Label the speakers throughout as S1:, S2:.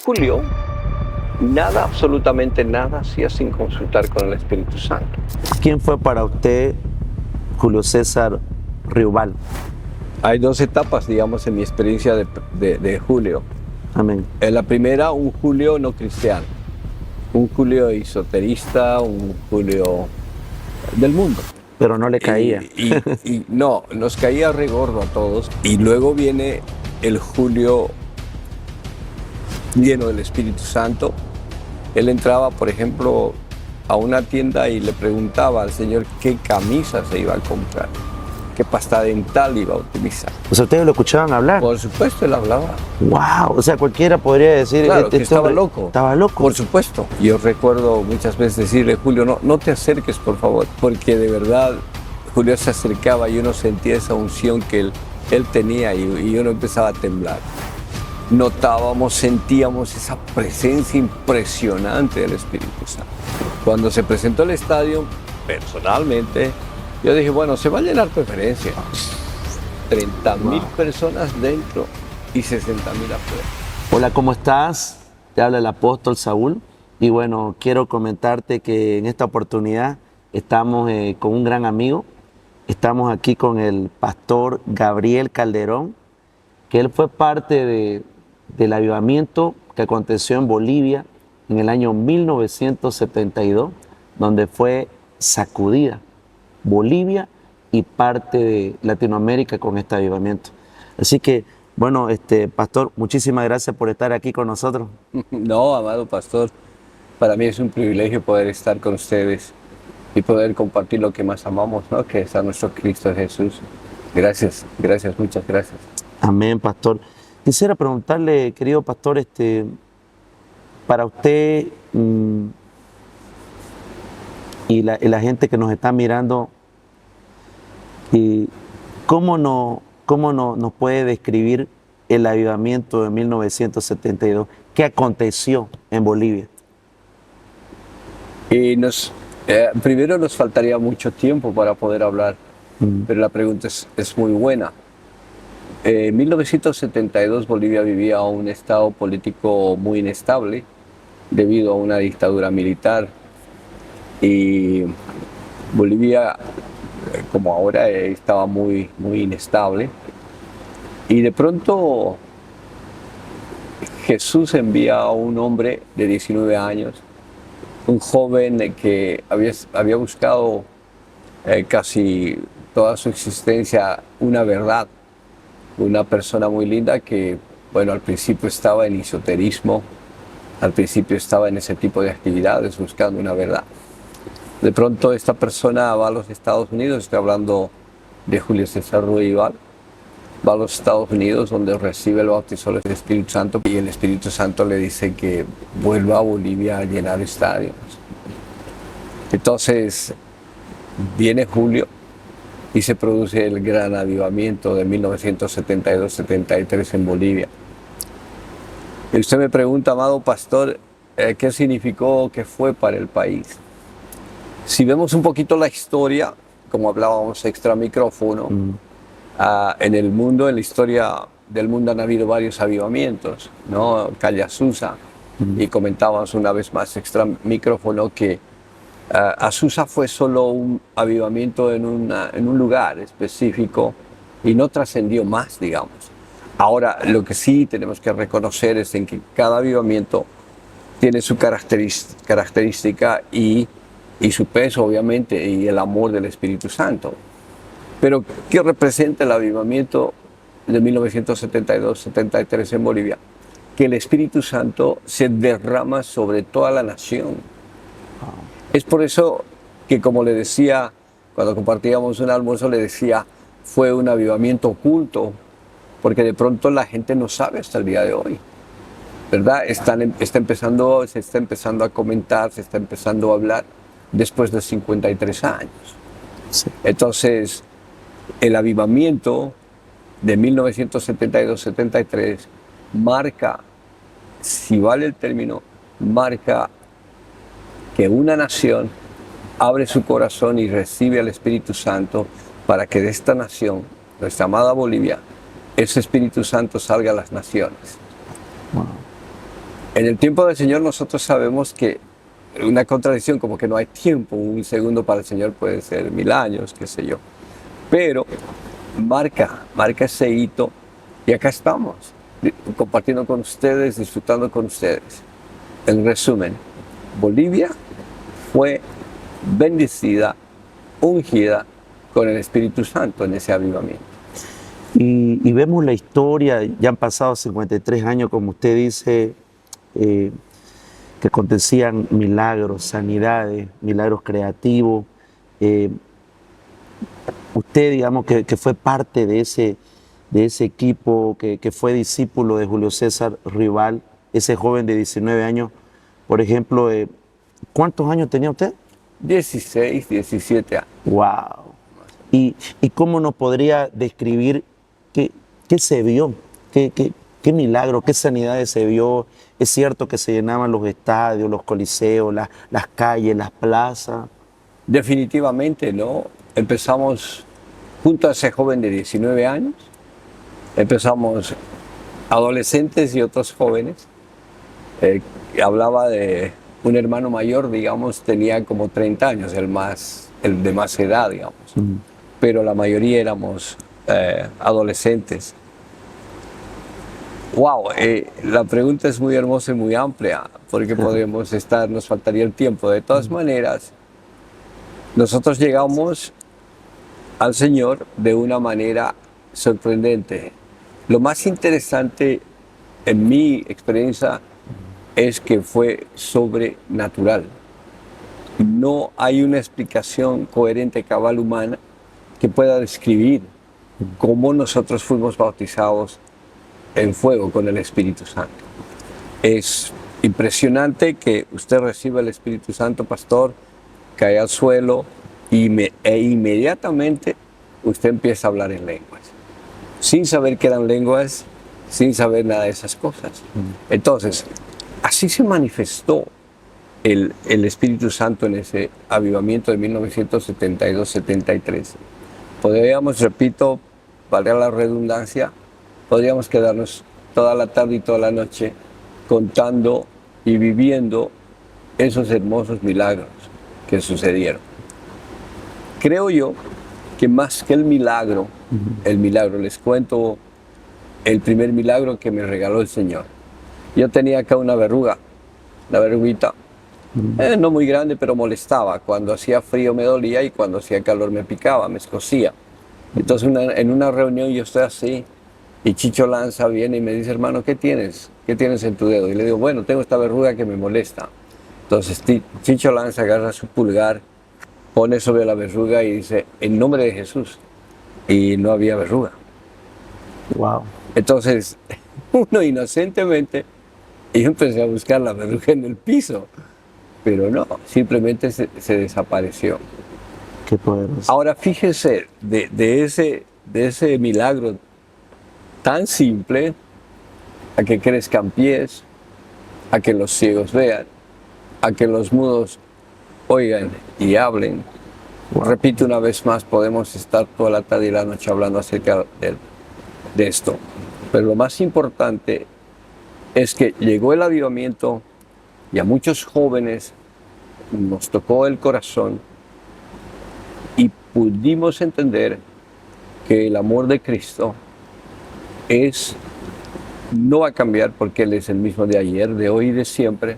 S1: Julio nada, absolutamente nada hacía sin consultar con el Espíritu Santo.
S2: ¿Quién fue para usted Julio César Riobal?
S1: Hay dos etapas, digamos, en mi experiencia de Julio.
S2: Amén.
S1: En la primera, un Julio no cristiano, un Julio esoterista, un Julio del mundo.
S2: Pero no le caía.
S1: Y no, nos caía re gordo a todos. Y luego viene el Julio lleno del Espíritu Santo. Él entraba, por ejemplo, a una tienda y le preguntaba al señor qué camisa se iba a comprar, qué pasta dental iba a utilizar.
S2: O sea, ¿ustedes lo escuchaban hablar?
S1: Por supuesto, él hablaba.
S2: ¡Wow! O sea, cualquiera podría decir...
S1: Claro, que estaba loco.
S2: Estaba loco.
S1: Por supuesto. Yo recuerdo muchas veces decirle, Julio, no te acerques, por favor, porque de verdad Julio se acercaba y uno sentía esa unción que él tenía y uno empezaba a temblar. Notábamos, sentíamos esa presencia impresionante del Espíritu Santo. Cuando se presentó el estadio, personalmente, yo dije, bueno, se va a llenar preferencia. 30.000 personas dentro y 60.000 afuera.
S2: Hola, ¿cómo estás? Te habla el apóstol Saúl. Y bueno, quiero comentarte que en esta oportunidad estamos con un gran amigo. Estamos aquí con el pastor Gabriel Calderón, que él fue parte del avivamiento que aconteció en Bolivia en el año 1972, donde fue sacudida Bolivia y parte de Latinoamérica con este avivamiento. Así que, bueno, pastor, muchísimas gracias por estar aquí con nosotros.
S1: No, amado pastor, para mí es un privilegio poder estar con ustedes y poder compartir lo que más amamos, ¿no? Que es a nuestro Cristo Jesús. Gracias, muchas gracias.
S2: Amén, pastor. Quisiera preguntarle, querido pastor, para usted y la gente que nos está mirando, ¿cómo nos puede describir el avivamiento de 1972? ¿Qué aconteció en Bolivia?
S1: Y primero nos faltaría mucho tiempo para poder hablar, pero la pregunta es muy buena. En 1972 Bolivia vivía un estado político muy inestable debido a una dictadura militar y Bolivia, como ahora, estaba muy inestable y de pronto Jesús envía a un hombre de 19 años, un joven que había buscado casi toda su existencia una verdad. Una persona muy linda que, bueno, al principio estaba en esoterismo, al principio estaba en ese tipo de actividades buscando una verdad. De pronto esta persona va a los Estados Unidos, estoy hablando de Julio César Riobal, va a los Estados Unidos donde recibe el bautismo del Espíritu Santo y el Espíritu Santo le dice que vuelva a Bolivia a llenar estadios. Entonces viene Julio y se produce el gran avivamiento de 1972-73 en Bolivia. Y usted me pregunta, amado pastor, ¿qué significó, qué fue para el país? Si vemos un poquito la historia, como hablábamos extra micrófono, en el mundo, en la historia del mundo han habido varios avivamientos, ¿no? Calle Azusa, y comentábamos una vez más extra micrófono que Azusa fue solo un avivamiento en un lugar específico y no trascendió más, digamos. Ahora, lo que sí tenemos que reconocer es en que cada avivamiento tiene su característica y su peso, obviamente, y el amor del Espíritu Santo. Pero, ¿qué representa el avivamiento de 1972-73 en Bolivia? Que el Espíritu Santo se derrama sobre toda la nación. Es por eso que, como le decía, cuando compartíamos un almuerzo, le decía, fue un avivamiento oculto, porque de pronto la gente no sabe hasta el día de hoy, ¿verdad? Se está empezando a comentar, se está empezando a hablar después de 53 años. Sí. Entonces, el avivamiento de 1972-73 marca, si vale el término, marca que una nación abre su corazón y recibe al Espíritu Santo para que de esta nación, nuestra amada Bolivia, ese Espíritu Santo salga a las naciones.
S2: Wow.
S1: En el tiempo del Señor nosotros sabemos que una contradicción, como que no hay tiempo, un segundo para el Señor puede ser 1000 años, qué sé yo. Pero marca ese hito y acá estamos, compartiendo con ustedes, disfrutando con ustedes. En resumen, Bolivia fue bendecida, ungida con el Espíritu Santo en ese avivamiento.
S2: Y vemos la historia, ya han pasado 53 años, como usted dice, que acontecían milagros, sanidades, milagros creativos. Usted, digamos, que fue parte de ese equipo, que fue discípulo de Julio César Rival, ese joven de 19 años, por ejemplo, ¿cuántos años tenía usted?
S1: 16, 17 años.
S2: ¡Wow! ¿Y cómo nos podría describir qué se vio? ¿Qué milagro, qué sanidades se vio? Es cierto que se llenaban los estadios, los coliseos, las calles, las plazas.
S1: Definitivamente, ¿no? Empezamos junto a ese joven de 19 años, empezamos adolescentes y otros jóvenes. Hablaba de un hermano mayor, digamos, tenía como 30 años, el de más edad, digamos. Pero la mayoría éramos adolescentes. Wow, la pregunta es muy hermosa y muy amplia, porque podemos estar, nos faltaría el tiempo. De todas maneras, nosotros llegamos al Señor de una manera sorprendente. Lo más interesante en mi experiencia es que fue sobrenatural. No hay una explicación coherente, cabal, humana que pueda describir cómo nosotros fuimos bautizados en fuego con el Espíritu Santo. Es impresionante que usted reciba el Espíritu Santo, pastor, cae al suelo e inmediatamente usted empieza a hablar en lenguas, sin saber que eran lenguas, sin saber nada de esas cosas. Entonces, así se manifestó el Espíritu Santo en ese avivamiento de 1972-73. Podríamos, repito, valga la redundancia, podríamos quedarnos toda la tarde y toda la noche contando y viviendo esos hermosos milagros que sucedieron. Creo yo que más que el milagro, les cuento el primer milagro que me regaló el Señor. Yo tenía acá una verruga, una verruguita, no muy grande, pero molestaba. Cuando hacía frío me dolía y cuando hacía calor me picaba, me escocía. Entonces en una reunión yo estoy así y Chicho Lanza viene y me dice, hermano, ¿qué tienes? ¿Qué tienes en tu dedo? Y le digo, bueno, tengo esta verruga que me molesta. Entonces Chicho Lanza agarra su pulgar, pone sobre la verruga y dice, en nombre de Jesús. Y no había verruga.
S2: Wow.
S1: Entonces, uno inocentemente, yo empecé a buscar la verruga en el piso, pero no, simplemente se desapareció.
S2: Qué poderoso.
S1: Ahora fíjese, de ese milagro tan simple, a que crezcan pies, a que los ciegos vean, a que los mudos oigan y hablen. Wow. Repito una vez más, podemos estar toda la tarde y la noche hablando acerca de esto. Pero lo más importante es que llegó el avivamiento y a muchos jóvenes nos tocó el corazón y pudimos entender que el amor de Cristo no va a cambiar porque Él es el mismo de ayer, de hoy y de siempre,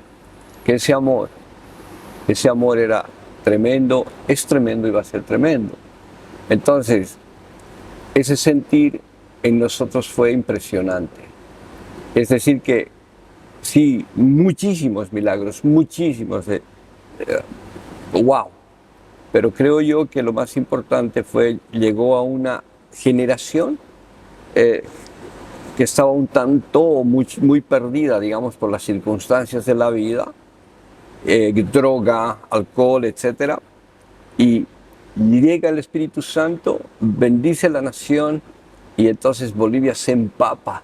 S1: que ese amor era tremendo, es tremendo y va a ser tremendo. Entonces, ese sentir en nosotros fue impresionante. Es decir que sí, muchísimos milagros, muchísimos, wow. Pero creo yo que lo más importante llegó a una generación que estaba un tanto muy perdida, digamos, por las circunstancias de la vida, droga, alcohol, etc. Y llega el Espíritu Santo, bendice la nación y entonces Bolivia se empapa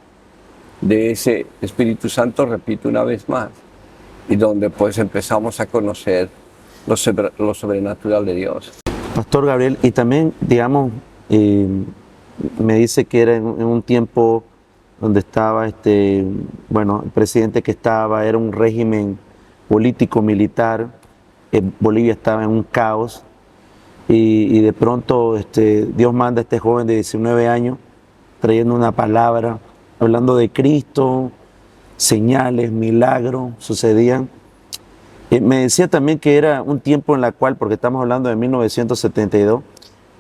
S1: de ese Espíritu Santo, repito una vez más, y donde pues empezamos a conocer lo sobrenatural de Dios.
S2: Pastor Gabriel, y también, digamos, me dice que era en un tiempo donde estaba, bueno, el presidente que estaba era un régimen político-militar. Bolivia estaba en un caos y de pronto Dios manda a este joven de 19 años trayendo una palabra, hablando de Cristo, señales, milagros sucedían. Me decía también que era un tiempo en la cual, porque estamos hablando de 1972,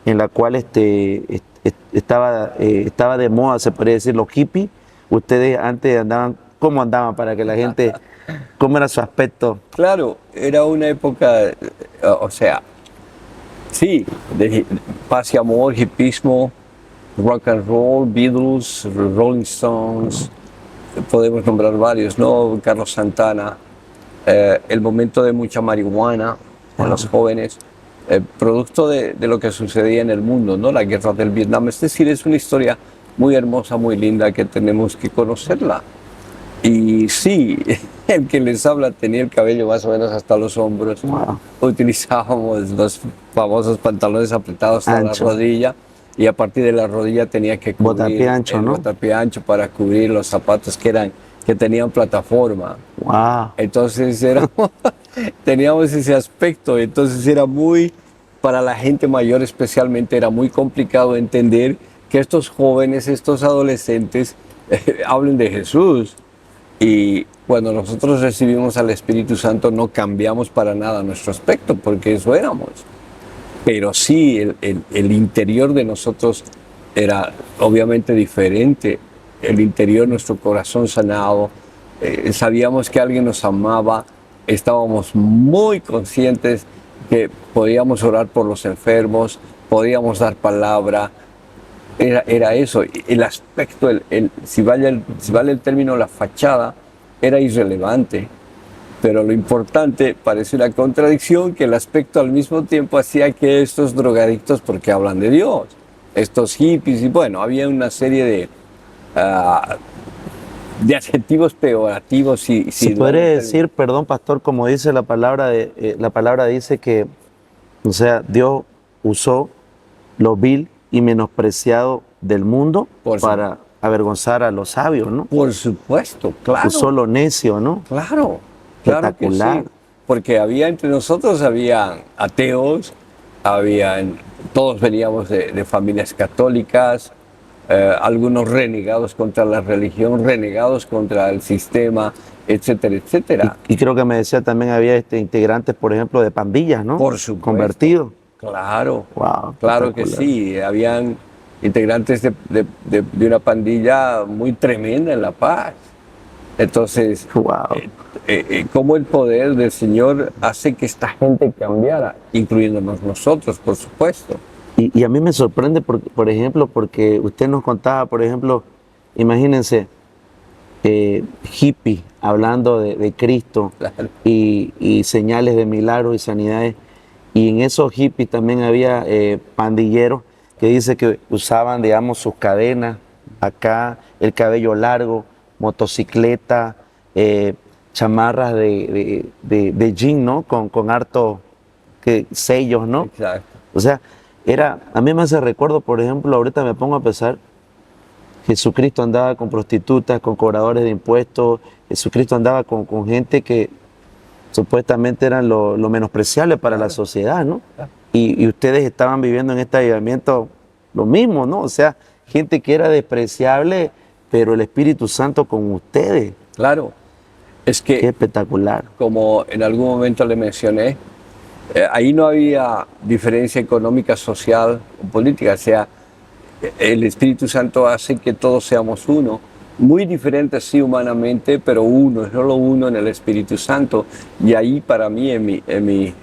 S2: en la cual estaba de moda, se podría decir, los hippies. Ustedes antes andaban, ¿cómo andaban para que la gente, cómo era su aspecto?
S1: Claro, era una época, o sea, sí, de paz y amor, hipismo, rock and roll, Beatles, Rolling Stones, podemos nombrar varios, ¿no? Carlos Santana, el momento de mucha marihuana en los jóvenes, producto de lo que sucedía en el mundo, ¿no? La guerra del Vietnam. Es decir, es una historia muy hermosa, muy linda, que tenemos que conocerla. Y sí, el que les habla tenía el cabello más o menos hasta los hombros.
S2: Wow.
S1: Utilizábamos los famosos pantalones apretados hasta la
S2: Ancho.
S1: rodilla, y a partir de la rodilla tenía que cubrir
S2: Botapié ancho,
S1: el
S2: ¿no?
S1: botapié ancho para cubrir los zapatos que tenían plataforma.
S2: Wow.
S1: Entonces teníamos ese aspecto, entonces era muy, para la gente mayor especialmente, era muy complicado entender que estos jóvenes, estos adolescentes, hablen de Jesús. Y cuando nosotros recibimos al Espíritu Santo no cambiamos para nada nuestro aspecto, porque eso éramos. Pero sí, el interior de nosotros era obviamente diferente. El interior, nuestro corazón sanado, sabíamos que alguien nos amaba, estábamos muy conscientes que podíamos orar por los enfermos, podíamos dar palabra. Era eso, el aspecto, si vale el término, la fachada, era irrelevante. Pero lo importante, parece una contradicción, que el aspecto al mismo tiempo hacía que estos drogadictos, porque hablan de Dios, estos hippies, y bueno, había una serie de adjetivos peyorativos.
S2: Se podría decir, perdón, pastor, como dice la palabra, la palabra dice que, o sea, Dios usó lo vil y menospreciado del mundo para avergonzar a los sabios, ¿no?
S1: Por supuesto, claro.
S2: Usó lo necio, ¿no?
S1: Claro, claro que sí. Porque había entre nosotros, había ateos, todos veníamos de familias católicas, algunos renegados contra la religión, renegados contra el sistema, etcétera, etcétera.
S2: Y creo que me decía también había integrantes, por ejemplo, de pandillas, ¿no?
S1: Por supuesto.
S2: Convertidos.
S1: Claro,
S2: wow,
S1: claro que sí. Habían integrantes de una pandilla muy tremenda en La Paz. Entonces,
S2: wow.
S1: cómo el poder del Señor hace que esta gente cambiara, incluyéndonos nosotros, por supuesto.
S2: Y a mí me sorprende, por ejemplo, porque usted nos contaba, por ejemplo, imagínense, hippie hablando de Cristo,
S1: Claro.
S2: y señales de milagros y sanidades. Y en esos hippies también había pandilleros que dice que usaban, digamos, sus cadenas acá, el cabello largo, motocicleta, chamarras de jean, ¿no? Con harto sellos, ¿no?
S1: Exacto.
S2: O sea, a mí me hace recuerdo, por ejemplo, ahorita me pongo a pensar, Jesucristo andaba con prostitutas, con cobradores de impuestos, Jesucristo andaba con gente que supuestamente eran lo menospreciable para la sociedad, ¿no? Y ustedes estaban viviendo en este avivamiento lo mismo, ¿no? O sea, gente que era despreciable, pero el Espíritu Santo con ustedes.
S1: Claro. Es que,
S2: qué espectacular.
S1: Como en algún momento le mencioné, ahí no había diferencia económica, social o política. O sea, el Espíritu Santo hace que todos seamos uno. Muy diferentes, sí, humanamente, pero uno, solo uno en el Espíritu Santo. Y ahí, para mí, en mi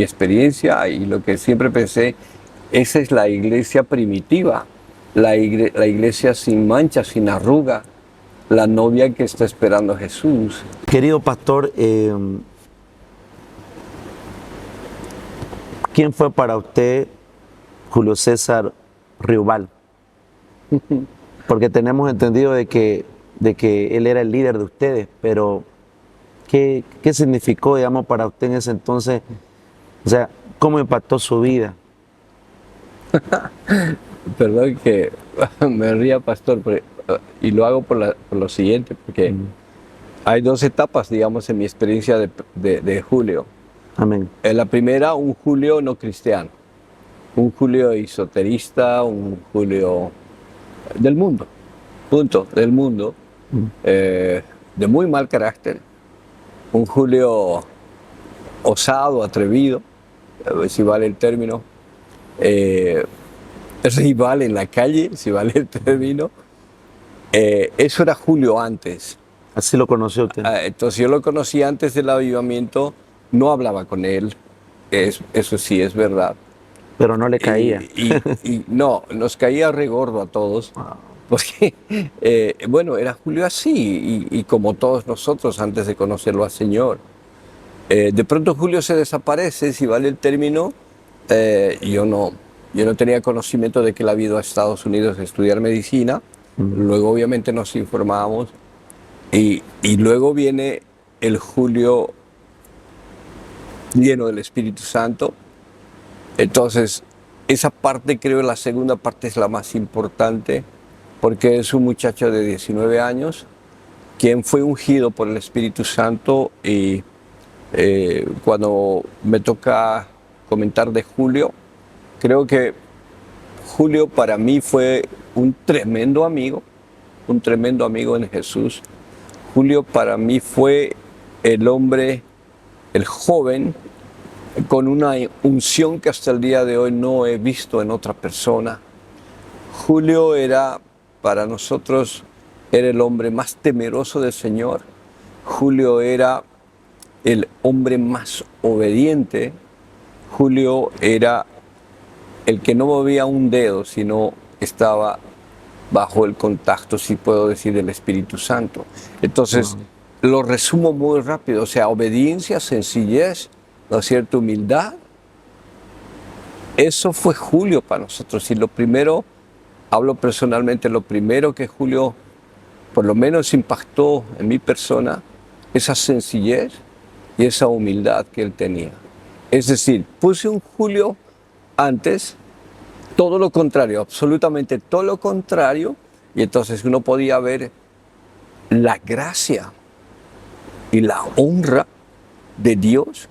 S1: experiencia, y lo que siempre pensé, esa es la iglesia primitiva, la iglesia sin mancha, sin arruga, la novia que está esperando a Jesús.
S2: Querido pastor, ¿quién fue para usted Julio César Riobal? Porque tenemos entendido de que él era el líder de ustedes, pero ¿qué significó, digamos, para usted en ese entonces? O sea, ¿cómo impactó su vida?
S1: Perdón que me ría, pastor, pero y lo hago por lo siguiente, porque hay dos etapas, digamos, en mi experiencia de Julio.
S2: Amén.
S1: En la primera, un Julio no cristiano, un Julio esoterista, un Julio del mundo, punto, del mundo, de muy mal carácter, un Julio osado, atrevido, a ver si vale el término, rival en la calle, si vale el término. Eso era Julio antes.
S2: Así lo conoció usted.
S1: Entonces yo lo conocí antes del avivamiento, no hablaba con él, eso sí es verdad.
S2: Pero no le caía.
S1: Y no, nos caía regordo a todos, porque, bueno, era Julio así, y como todos nosotros antes de conocerlo al Señor. De pronto Julio se desaparece, si vale el término, yo no tenía conocimiento de que él había ido a Estados Unidos a estudiar medicina, luego obviamente nos informábamos, y luego viene el Julio lleno del Espíritu Santo. Entonces, esa parte, creo, la segunda parte es la más importante, porque es un muchacho de 19 años, quien fue ungido por el Espíritu Santo, y cuando me toca comentar de Julio, creo que Julio para mí fue un tremendo amigo en Jesús. Julio para mí fue el hombre, el joven, con una unción que hasta el día de hoy no he visto en otra persona. Julio era, para nosotros, era el hombre más temeroso del Señor. Julio era el hombre más obediente. Julio era el que no movía un dedo, sino estaba bajo el contacto, si puedo decir, del Espíritu Santo. Entonces, lo resumo muy rápido, o sea, obediencia, sencillez, ¿no es cierto?, humildad. Eso fue Julio para nosotros. Y lo primero, hablo personalmente, lo primero que Julio, por lo menos, impactó en mi persona, esa sencillez y esa humildad que él tenía. Es decir, puse un Julio antes, todo lo contrario, absolutamente todo lo contrario, y entonces uno podía ver la gracia y la honra de Dios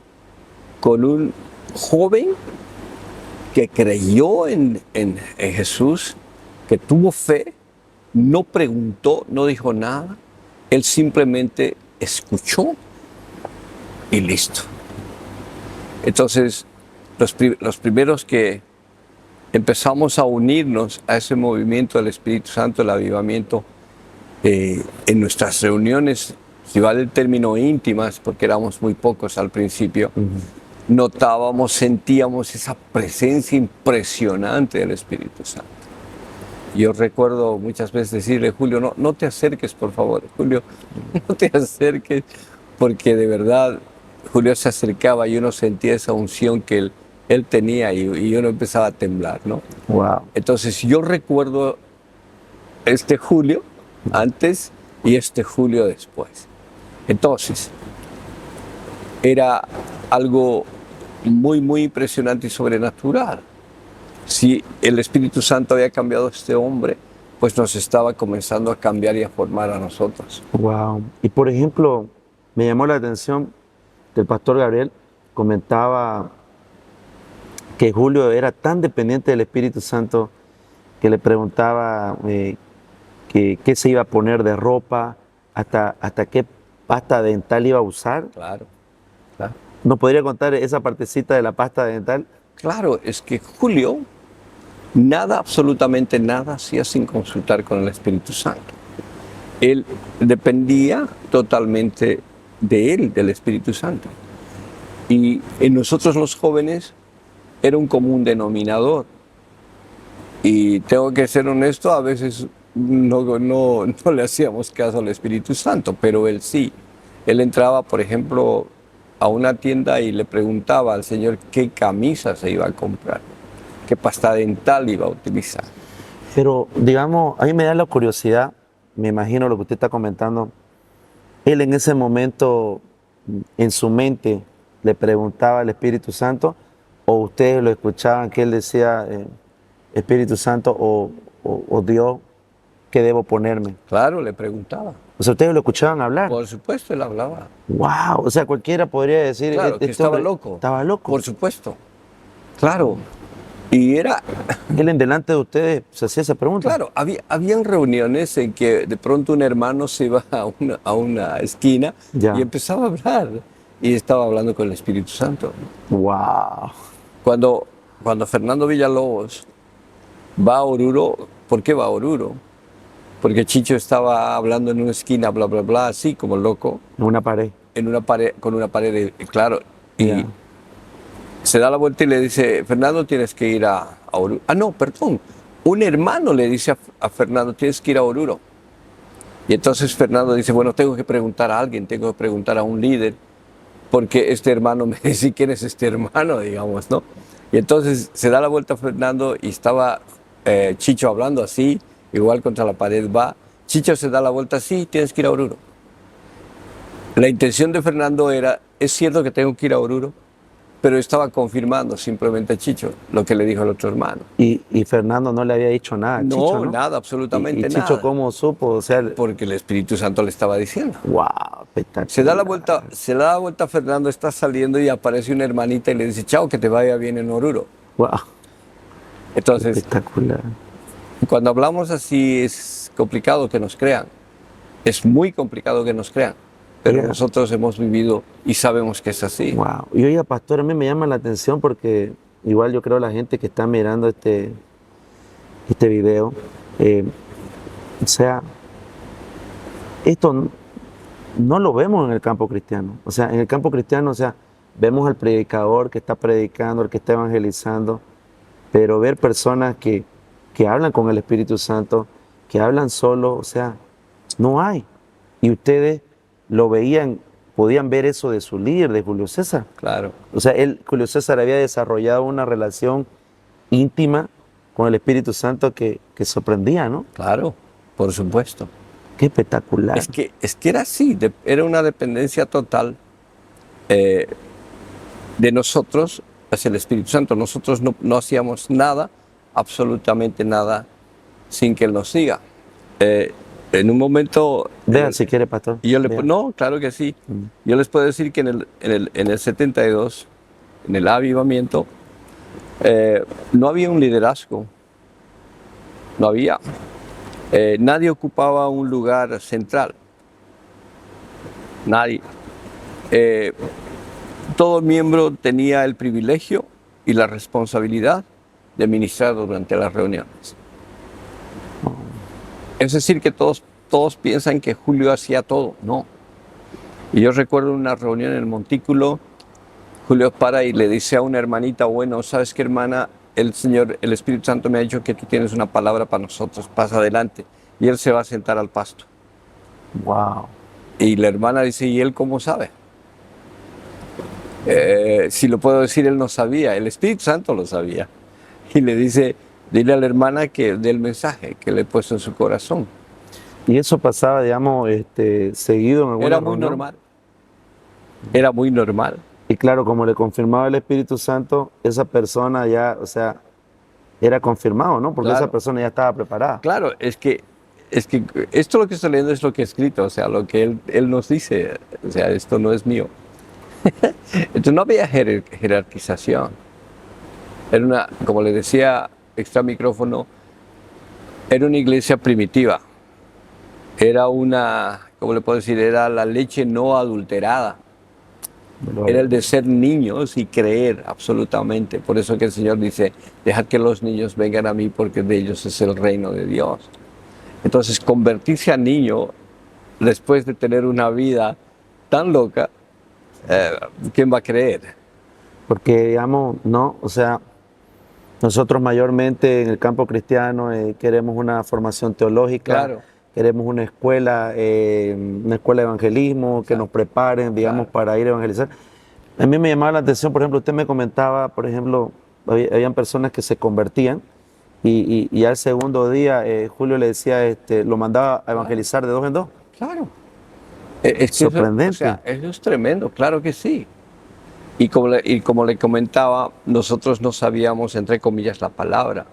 S1: con un joven que creyó en Jesús, que tuvo fe, no preguntó, no dijo nada, él simplemente escuchó y listo. Entonces, los primeros que empezamos a unirnos a ese movimiento del Espíritu Santo, el avivamiento, en nuestras reuniones, si vale el término íntimas, porque éramos muy pocos al principio, notábamos, sentíamos esa presencia impresionante del Espíritu Santo. Yo recuerdo muchas veces decirle, Julio, no te acerques, por favor, Julio, no te acerques, porque de verdad Julio se acercaba y uno sentía esa unción que él tenía, y uno empezaba a temblar, ¿no?
S2: Wow.
S1: Entonces yo recuerdo este Julio antes y este Julio después. Entonces, era algo muy, muy impresionante y sobrenatural. Si el Espíritu Santo había cambiado a este hombre, pues nos estaba comenzando a cambiar y a formar a nosotros.
S2: Wow. Y por ejemplo, me llamó la atención que el pastor Gabriel comentaba que Julio era tan dependiente del Espíritu Santo que le preguntaba qué se iba a poner de ropa, hasta qué pasta dental iba a usar.
S1: Claro, claro.
S2: ¿Nos podría contar esa partecita de la pasta dental?
S1: Claro, es que Julio nada, absolutamente nada, hacía sin consultar con el Espíritu Santo. Él dependía totalmente de él, del Espíritu Santo. Y en nosotros los jóvenes era un común denominador. Y tengo que ser honesto, a veces no le hacíamos caso al Espíritu Santo, pero él sí. Él entraba, por ejemplo, a una tienda y le preguntaba al Señor qué camisa se iba a comprar, qué pasta dental iba a utilizar.
S2: Pero, digamos, a mí me da la curiosidad, me imagino lo que usted está comentando. Él en ese momento, en su mente, le preguntaba al Espíritu Santo, o ustedes lo escuchaban que él decía Espíritu Santo o Dios, ¿qué debo ponerme?
S1: Claro, le preguntaba.
S2: O sea, ustedes lo escuchaban hablar.
S1: Por supuesto, él hablaba.
S2: Wow, o sea, cualquiera podría decir,
S1: Claro, que estaba loco.
S2: Estaba loco.
S1: Por supuesto. Claro. Y era,
S2: Él en delante de ustedes se hacía esa pregunta.
S1: claro, habían reuniones en que de pronto un hermano se iba a una esquina
S2: Ya.
S1: y empezaba a hablar. Y estaba hablando con el Espíritu Santo.
S2: Wow.
S1: Cuando Fernando Villalobos va a Oruro, ¿por qué va a Oruro? Porque Chicho estaba hablando en una esquina, bla, bla, bla, así como loco,
S2: En una pared.
S1: en una pared, con una pared, claro. Y
S2: Ya.
S1: se da la vuelta y le dice, Fernando, tienes que ir a Oruro. Ah, no, perdón. Un hermano le dice a Fernando, tienes que ir a Oruro. Y entonces Fernando dice, bueno, tengo que preguntar a alguien, tengo que preguntar a un líder, porque este hermano me dice, ¿quién es este hermano? Digamos, ¿no? Y entonces se da la vuelta a Fernando y estaba Chicho hablando así, igual contra la pared va. Chicho se da la vuelta así, tienes que ir a Oruro. La intención de Fernando era, es cierto que tengo que ir a Oruro, pero estaba confirmando simplemente a Chicho lo que le dijo el otro hermano.
S2: Y Fernando no le había dicho nada a
S1: No,
S2: Chicho, ¿no?
S1: nada, absolutamente
S2: y Chicho,
S1: nada.
S2: ¿cómo supo? O sea,
S1: Porque el Espíritu Santo le estaba diciendo.
S2: wow, espectacular.
S1: Se da la vuelta a Fernando, está saliendo y aparece una hermanita y le dice, chao, que te vaya bien en Oruro.
S2: Wow,
S1: Entonces,
S2: espectacular.
S1: cuando hablamos así es complicado que nos crean. Es muy complicado que nos crean. Pero
S2: Yeah.
S1: nosotros hemos vivido y sabemos que es así.
S2: Wow. Y oiga, pastor, a mí me llama la atención porque igual yo creo la gente que está mirando este video, o sea, esto no lo vemos en el campo cristiano. O sea, en el campo cristiano, o sea, vemos al predicador que está predicando, el que está evangelizando, pero ver personas que hablan con el Espíritu Santo, que hablan solo, o sea, no hay. Y ustedes lo veían, podían ver eso de su líder, de Julio César.
S1: Claro.
S2: O sea, Julio César había desarrollado una relación íntima con el Espíritu Santo que sorprendía, ¿no?
S1: Claro, por supuesto.
S2: Qué espectacular.
S1: Es que era así, era una dependencia total de nosotros hacia el Espíritu Santo. Nosotros no hacíamos nada, absolutamente nada, sin que Él nos siga. En un momento...
S2: Vean si quiere, pastor.
S1: Y yo
S2: Vean.
S1: no, claro que sí. Yo les puedo decir que en el 72, en el avivamiento, no había un liderazgo. No había. Nadie ocupaba un lugar central. Nadie. Todo miembro tenía el privilegio y la responsabilidad de ministrar durante las reuniones. Es decir, que todos piensan que Julio hacía todo. No. Y yo recuerdo una reunión en el Montículo, Julio para y le dice a una hermanita, bueno, ¿sabes qué, hermana? El Espíritu Santo me ha dicho que tú tienes una palabra para nosotros, pasa adelante. Y él se va a sentar al pasto.
S2: Wow.
S1: Y la hermana dice, ¿y él cómo sabe? Si lo puedo decir, él no sabía, el Espíritu Santo lo sabía. Y le dice, dile a la hermana que dé el mensaje que le he puesto en su corazón.
S2: Y eso pasaba, digamos, seguido en alguna
S1: Era muy
S2: reunión.
S1: normal. Era muy normal.
S2: Y claro, como le confirmaba el Espíritu Santo, esa persona ya, o sea, era confirmado, ¿no? Porque
S1: Claro.
S2: esa persona ya estaba preparada.
S1: Claro, es que esto lo que estoy leyendo es lo que he escrito, o sea, lo que él nos dice, o sea, esto no es mío. Entonces no había jerarquización. Era una, como le decía extra micrófono, era una iglesia primitiva. Era una, ¿cómo le puedo decir? Era la leche no adulterada. Era el de ser niños y creer absolutamente. Por eso que el Señor dice, dejad que los niños vengan a mí porque de ellos es el reino de Dios. Entonces, convertirse a niño después de tener una vida tan loca, ¿quién va a creer?
S2: Porque, digamos, no, o sea, nosotros mayormente en el campo cristiano queremos una formación teológica,
S1: Claro.
S2: queremos una escuela de evangelismo, que nos preparen, digamos,
S1: Claro.
S2: para ir a evangelizar. A mí me llamaba la atención, por ejemplo, usted me comentaba, por ejemplo, habían personas que se convertían y al segundo día Julio le decía, lo mandaba a evangelizar de dos en dos.
S1: Claro. Es que
S2: Sorprendente.
S1: eso es tremendo, claro que sí. Y como le comentaba, nosotros no sabíamos, entre comillas, la palabra.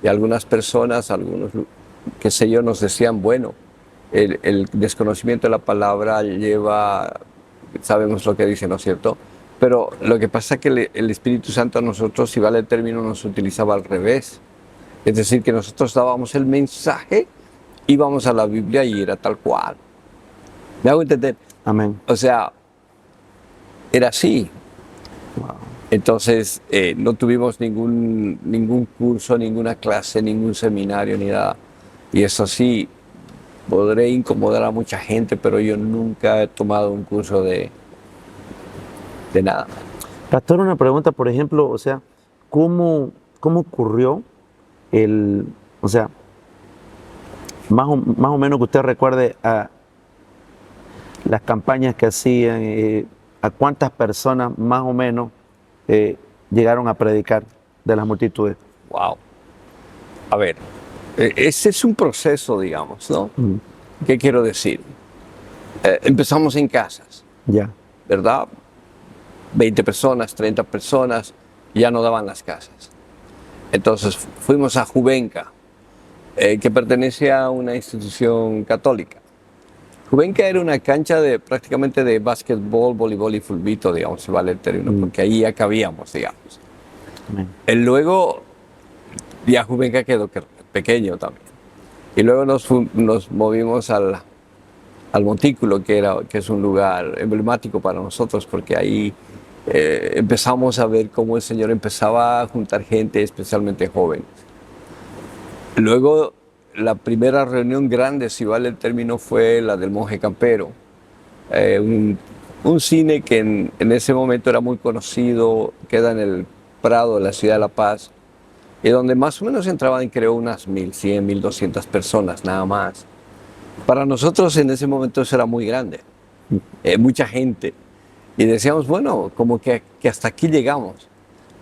S1: Y algunas personas, algunos qué sé yo, nos decían, bueno, el desconocimiento de la palabra lleva, sabemos lo que dice, ¿no es cierto? Pero lo que pasa es que el Espíritu Santo a nosotros, si vale el término, nos utilizaba al revés. Es decir, que nosotros dábamos el mensaje, íbamos a la Biblia y era tal cual. ¿Me hago entender?
S2: Amén.
S1: O sea, era así.
S2: Wow.
S1: Entonces, no tuvimos ningún curso, ninguna clase, ningún seminario, ni nada. Y eso sí, podré incomodar a mucha gente, pero yo nunca he tomado un curso de nada.
S2: Pastor, una pregunta, por ejemplo, o sea, ¿cómo ocurrió o sea, más o menos que usted recuerde a las campañas que hacían, a cuántas personas más o menos llegaron a predicar de las multitudes?
S1: Wow. A ver, ese es un proceso, digamos, ¿no?
S2: Mm,
S1: ¿Qué quiero decir? Empezamos en casas,
S2: ya,
S1: ¿verdad? 20 personas, 30 personas, ya no daban las casas. Entonces fuimos a Juvenca, que pertenece a una institución católica. Juvenca era una cancha prácticamente de básquetbol, voleibol y fulbito, digamos, si vale el término, porque ahí ya cabíamos, digamos.
S2: amén.
S1: Luego, ya Juvenca quedó pequeño también. Y luego nos movimos al Montículo, que es un lugar emblemático para nosotros, porque ahí empezamos a ver cómo el Señor empezaba a juntar gente, especialmente jóvenes. Luego, la primera reunión grande, si vale el término, fue la del Monje Campero, un cine que en ese momento era muy conocido, queda en el Prado de la ciudad de La Paz, y donde más o menos entraban, creo, unas 1.100, 1.200 personas, nada más. Para nosotros en ese momento eso era muy grande, mucha gente. Y decíamos, bueno, como que hasta aquí llegamos.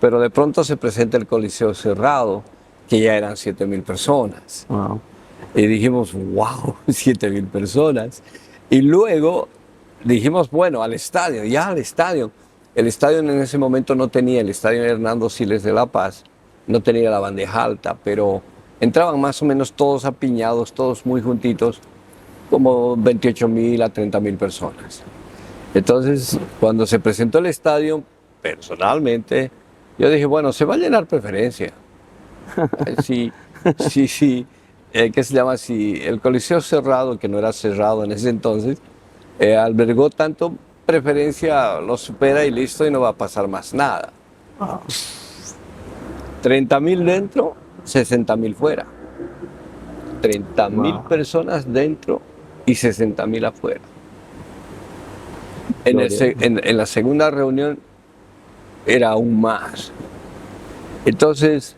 S1: Pero de pronto se presenta el Coliseo cerrado, que ya eran 7.000 personas.
S2: Wow.
S1: Y dijimos, wow, 7.000 personas. Y luego dijimos, bueno, al estadio, ya al estadio. El estadio en ese momento no tenía, el estadio Hernando Siles de La Paz, no tenía la bandeja alta, pero entraban más o menos todos apiñados, todos muy juntitos, como 28.000 a 30.000 personas. Entonces, cuando se presentó el estadio, personalmente, yo dije, bueno, se va a llenar preferencia. Sí, sí, ¿qué se llama? Si el Coliseo cerrado, que no era cerrado en ese entonces, albergó tanto preferencia, lo supera y listo, y no va a pasar más nada. 30.000 dentro, 60.000 fuera. 30.000 personas dentro y 60.000 afuera. En la segunda reunión era aún más. Entonces,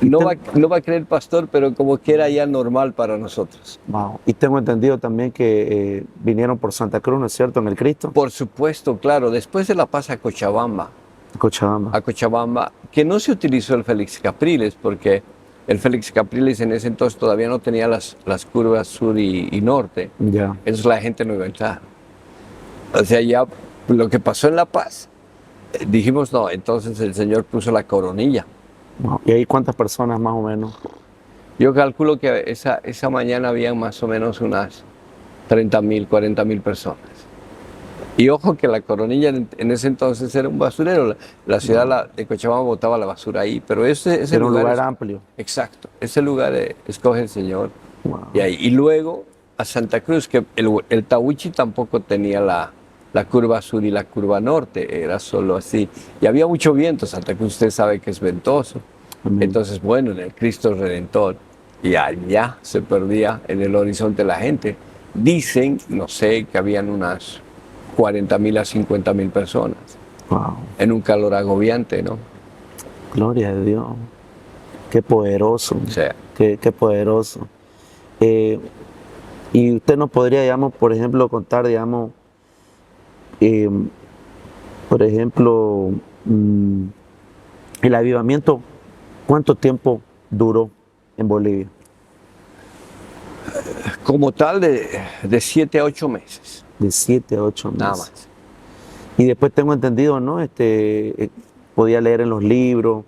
S1: no va a creer pastor, pero como que era ya normal para nosotros.
S2: Wow. Y tengo entendido también que vinieron por Santa Cruz, ¿no es cierto?, en el Cristo.
S1: Por supuesto, claro, después de La Paz a Cochabamba.
S2: Cochabamba.
S1: A Cochabamba, que no se utilizó el Félix Capriles, porque el Félix Capriles en ese entonces todavía no tenía las curvas sur y norte.
S2: Ya.
S1: Entonces la gente no iba a entrar. O sea, ya lo que pasó en La Paz, dijimos no, entonces el Señor puso la coronilla.
S2: Wow. ¿Y ahí cuántas personas más o menos?
S1: Yo calculo que esa mañana habían más o menos unas 30.000, 40.000 personas. Y ojo que la coronilla en ese entonces era un basurero. La ciudad de Cochabamba botaba la basura ahí, pero ese
S2: Era un lugar amplio.
S1: Exacto, ese lugar escoge el Señor.
S2: Wow.
S1: Y luego a Santa Cruz, que el Tahuichi tampoco tenía la curva sur y la curva norte, era solo así. Y había mucho viento, Santa Cruz usted sabe que es ventoso.
S2: Amén.
S1: Entonces, bueno, en el Cristo Redentor, y allá se perdía en el horizonte la gente. Dicen, no sé, que habían unas 40.000 a 50.000 personas.
S2: Wow.
S1: En un calor agobiante, ¿no?
S2: Gloria a Dios. Qué poderoso.
S1: O sea,
S2: Qué poderoso. Y usted nos podría, digamos, por ejemplo, contar, digamos, por ejemplo, el avivamiento, ¿cuánto tiempo duró en Bolivia?
S1: como tal, de 7 a 8 meses,
S2: De 7 a 8 meses.
S1: nada más.
S2: Y después tengo entendido, ¿no? Podía leer en los libros.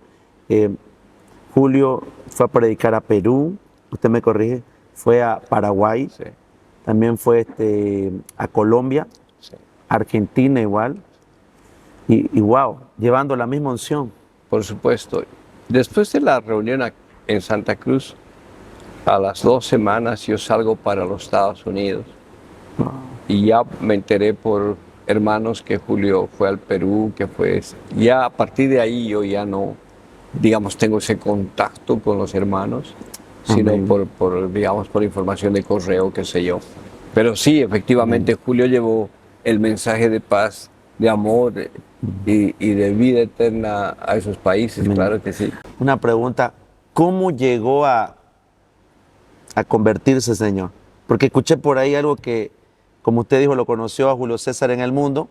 S2: Julio fue a predicar a Perú, usted me corrige, fue a Paraguay,
S1: Sí,
S2: también fue a Colombia,
S1: sí.
S2: Argentina igual, y wow, llevando la misma unción.
S1: Por supuesto. Después de la reunión en Santa Cruz, a las 2 semanas yo salgo para los Estados Unidos y ya me enteré por hermanos que Julio fue al Perú, que fue... Ya a partir de ahí yo ya no, digamos, tengo ese contacto con los hermanos, sino
S2: Amén.
S1: digamos, por información de correo, qué sé yo. Pero sí, efectivamente, Julio llevó el mensaje de paz, de amor y de vida eterna a esos países,
S2: Amén.
S1: claro que sí.
S2: Una pregunta, ¿cómo llegó a convertirse, Señor? Porque escuché por ahí algo que, como usted dijo, lo conoció a Julio César en el mundo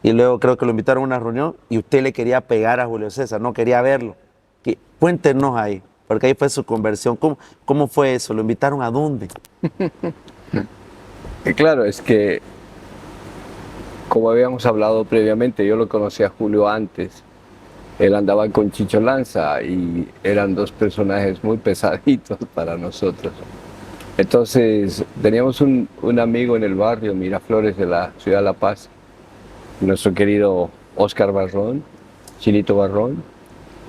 S2: y luego creo que lo invitaron a una reunión y usted le quería pegar a Julio César, no quería verlo. Cuéntenos ahí, porque ahí fue su conversión. ¿Cómo fue eso? ¿Lo invitaron a dónde?
S1: Y claro, es que, como habíamos hablado previamente, yo lo conocí a Julio antes. Él andaba con Chicho Lanza y eran dos personajes muy pesaditos para nosotros. Entonces, teníamos un amigo en el barrio, Miraflores, de la ciudad de La Paz, nuestro querido Oscar Barrón, Chinito Barrón.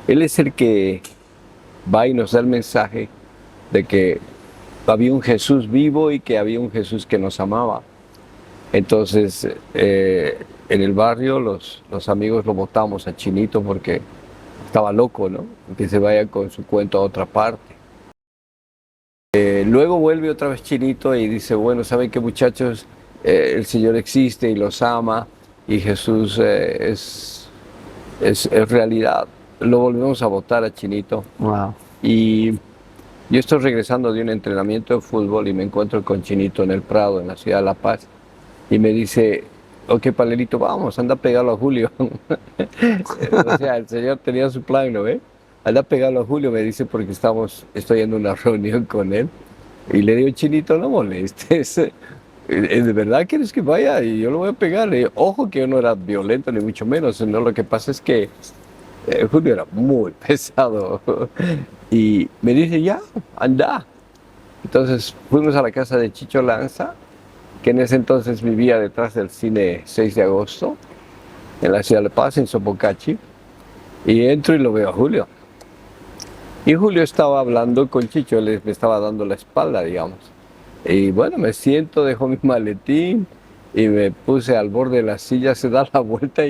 S1: Él es el que va y nos da el mensaje de que había un Jesús vivo y que había un Jesús que nos amaba. Entonces, en el barrio los amigos lo votamos a Chinito porque estaba loco, ¿no? Que se vaya con su cuento a otra parte. Luego vuelve otra vez Chinito y dice, bueno, ¿saben qué, muchachos? El Señor existe y los ama y Jesús es realidad. Lo volvemos a votar a Chinito.
S2: Wow.
S1: Y yo estoy regresando de un entrenamiento de fútbol y me encuentro con Chinito en el Prado, en la ciudad de La Paz. Y me dice, ok, Palerito, vamos, anda a pegarlo a Julio. O sea, el Señor tenía su plan, ¿no ve? Anda a pegarlo a Julio, me dice, porque estoy en una reunión con él. Y le digo, Chinito, no molestes. ¿De verdad quieres que vaya? Y yo lo voy a pegar. Le digo, ojo que yo no era violento, ni mucho menos. No, lo que pasa es que Julio era muy pesado. Y me dice, ya, anda. Entonces fuimos a la casa de Chicho Lanza, que en ese entonces vivía detrás del cine 6 de agosto, en la ciudad de La Paz, en Sopocachi, y entro y lo veo a Julio. Y Julio estaba hablando con Chicho, él me estaba dando la espalda, digamos. Y bueno, me siento, dejo mi maletín y me puse al borde de la silla, se da la vuelta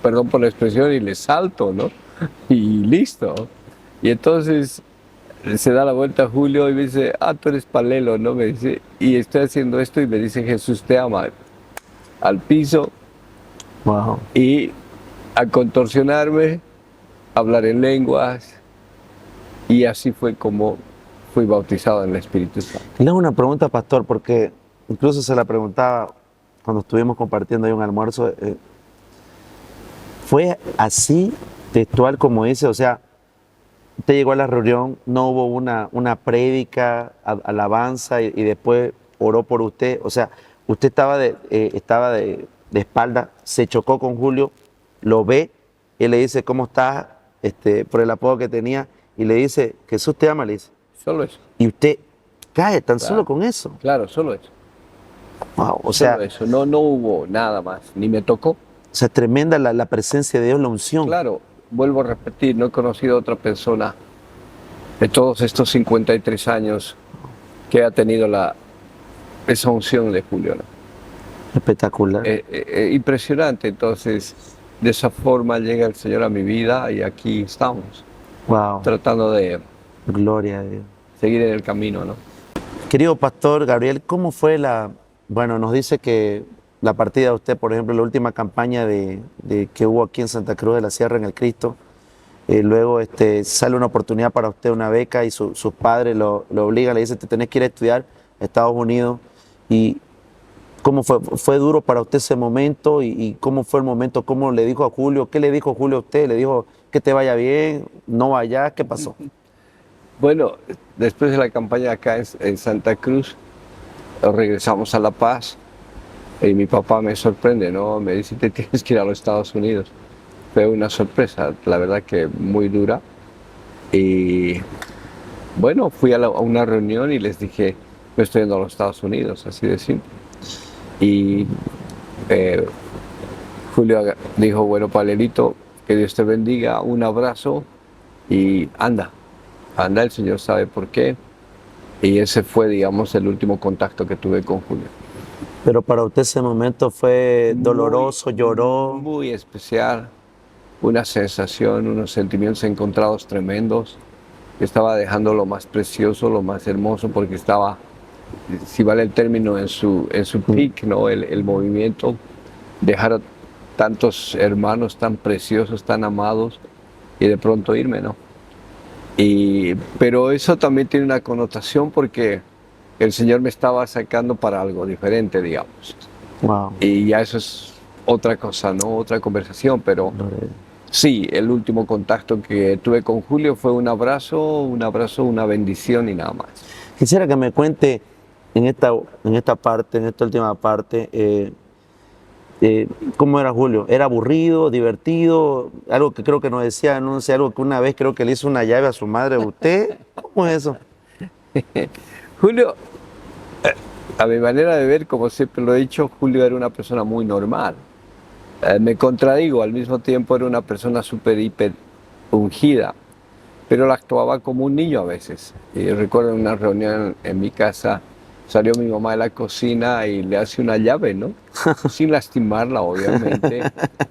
S1: perdón por la expresión, y le salto, ¿no? Y listo. Y entonces se da la vuelta a Julio y me dice, tú eres Palelo, ¿no? Me dice, y estoy haciendo esto y me dice, Jesús te ama. Al piso
S2: Wow.
S1: y a contorsionarme, hablar en lenguas, y así fue como fui bautizado en el Espíritu Santo.
S2: Le hago una pregunta, pastor, porque incluso se la preguntaba cuando estuvimos compartiendo ahí un almuerzo. ¿Fue así textual como dice? O sea, usted llegó a la reunión, no hubo una prédica, alabanza y después oró por usted. O sea, usted estaba de espalda, se chocó con Julio, lo ve, y le dice, ¿cómo estás? Por el apodo que tenía, y le dice, Jesús te ama, le dice.
S1: Solo eso.
S2: Y usted cae tan
S1: Claro.
S2: solo con eso.
S1: Claro, solo eso.
S2: Wow, o sea,
S1: Solo eso. No hubo nada más, ni me tocó.
S2: tremenda la presencia de Dios, la unción.
S1: Claro, vuelvo a repetir, no he conocido a otra persona de todos estos 53 años que ha tenido esa unción de Julio, ¿no?
S2: Espectacular.
S1: Impresionante. Entonces, de esa forma llega el Señor a mi vida y aquí estamos,
S2: Wow,
S1: tratando de
S2: gloria a Dios.
S1: seguir en el camino, ¿no?
S2: Querido pastor Gabriel, ¿cómo fue bueno, nos dice que la partida de usted, por ejemplo, la última campaña que hubo aquí en Santa Cruz de la Sierra en el Cristo, luego sale una oportunidad para usted, una beca, y sus padres lo obligan, le dicen, te tenés que ir a estudiar a Estados Unidos. ¿Y cómo fue? ¿Fue duro para usted ese momento? ¿Y cómo fue el momento? ¿Cómo le dijo a Julio? ¿Qué le dijo Julio a usted? ¿Le dijo que te vaya bien? ¿No vaya? ¿Qué pasó?
S1: Bueno, después de la campaña acá en Santa Cruz, regresamos a La Paz y mi papá me sorprende, ¿no? Me dice, te tienes que ir a los Estados Unidos. Fue una sorpresa, la verdad que muy dura. Y bueno, fui a una reunión y les dije, me estoy yendo a los Estados Unidos, así de simple. Y eh, Julio dijo, bueno, Palerito, que Dios te bendiga, un abrazo y anda, anda, el Señor sabe por qué. Y ese fue, digamos, el último contacto que tuve con Julio.
S2: Pero para usted ese momento fue doloroso, lloró.
S1: Muy especial, una sensación, unos sentimientos encontrados tremendos. Estaba dejando lo más precioso, lo más hermoso, porque estaba, si vale el término, en su peak, ¿no? El movimiento, dejar a tantos hermanos tan preciosos, tan amados, y de pronto irme, ¿no? Pero eso también tiene una connotación porque el Señor me estaba sacando para algo diferente, digamos.
S2: Wow.
S1: Y ya eso es otra cosa, ¿no? Otra conversación, pero sí, el último contacto que tuve con Julio fue un abrazo, una bendición y nada más.
S2: Quisiera que me cuente en esta parte, en esta última parte, ¿cómo era Julio? ¿Era aburrido, divertido? Algo que creo que nos decía, no sé, algo que una vez creo que le hizo una llave a su madre. ¿Usted? ¿Cómo es eso?
S1: Julio, a mi manera de ver, como siempre lo he dicho, Julio era una persona muy normal. Me contradigo, al mismo tiempo era una persona súper, hiper ungida, pero él actuaba como un niño a veces. Y recuerdo en una reunión en mi casa, salió mi mamá de la cocina y le hace una llave, ¿no? Sin lastimarla, obviamente.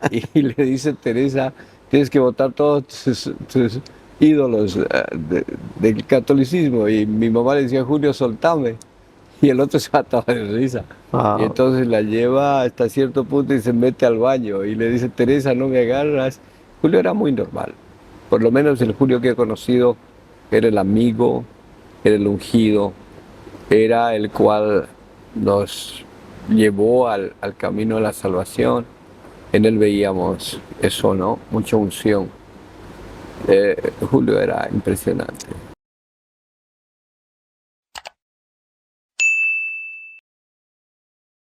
S1: Y le dice, Teresa, tienes que botar todos tus ídolos del catolicismo. Y mi mamá le decía, Julio, soltame. Y el otro se mataba de risa.
S2: Wow.
S1: Y entonces la lleva hasta cierto punto y se mete al baño. Y le dice, Teresa, no me agarras. Julio era muy normal. Por lo menos el Julio que he conocido era el amigo, era el ungido, era el cual nos llevó al camino de la salvación. En él veíamos eso, ¿no? Mucha unción. Julio era impresionante.